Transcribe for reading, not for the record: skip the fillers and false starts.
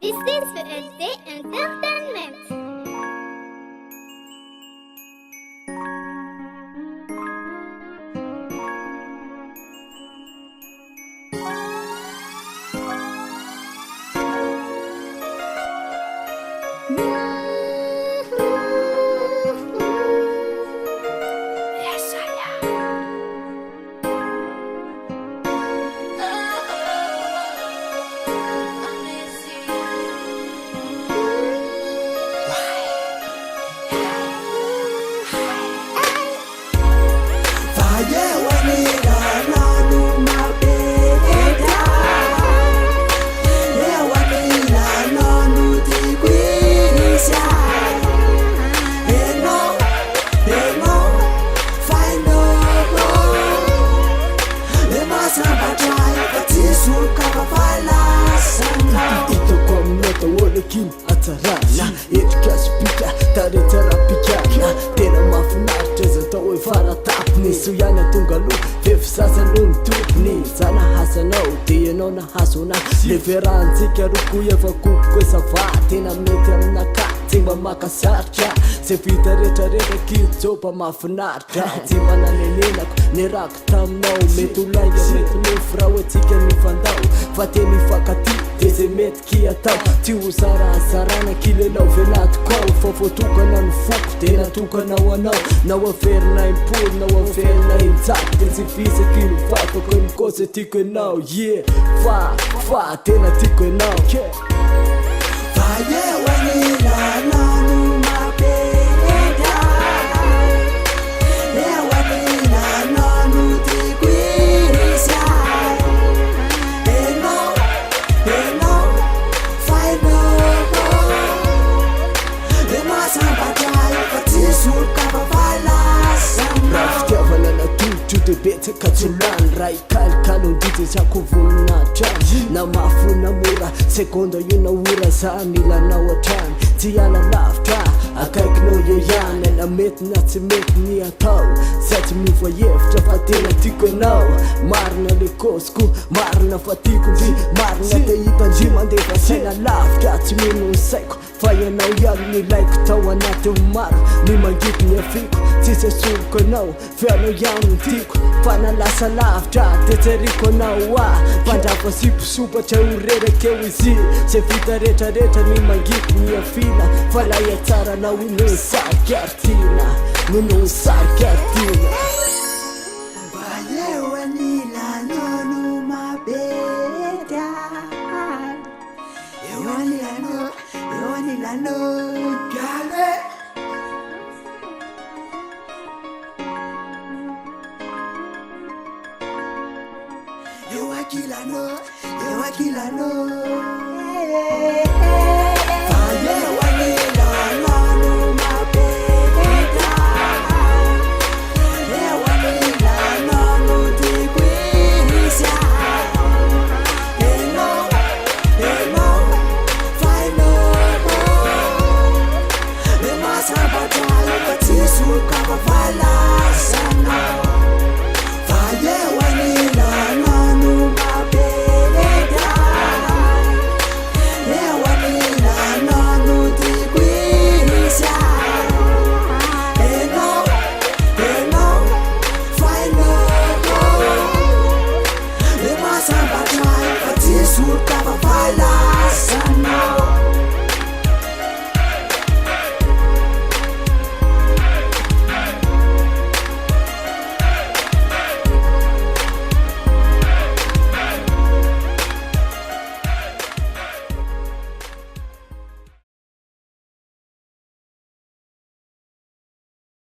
This is VLT Entertainment. htsaranao etrikasopika taretarapikana tena mafinaritra aza atao hoe faratapony soiana tonga aloha fefisasanoho ny tompony za nahasanao de ianao nahazo ana le verantsika roko efa kokoko e sava tena mety aminaka tsy mba makasaritra zay vita rehetrarehetra kijoba mafinaritra tsy mananenenako ny rako taminao mety olainga mety nofo raha oatsika nifandao fa te mifankaty de zay mety ki atao tsy ho sarazarana kilelao venatiko ao fa voatokana ny foko de natokanao anao na oaverina impolo na oaverina injato de tsy visaky mivavaka mikosa tiako anao ye fa tena tiako anao betsaka tsolany raha ikalikalo ndity zako voninahitra na mafona mora sekonda io na ora za milanao atrany tsy hiala lavitra akaikinao eo ihany na mety na tsy mety ny atao za tsy mivoahevitra fa tena tiako anao marina le kosiko marina fa tiako mby marina te hitandry mandefa saina lavitra tsy mino ny saiko fa ianao ihany milaiko tao anaty maro ny mangity ny afiko tsisy asoroko anao feanao ihany ny tiako fa nalasa lavitra de tsariko anao mpandrafa siposopatra horerakeo izy zay vita rehetrarehetra ny mangity ny afina fa la htsaranao ino ny sariky artina nono ny sariky artina Eu aqui lá no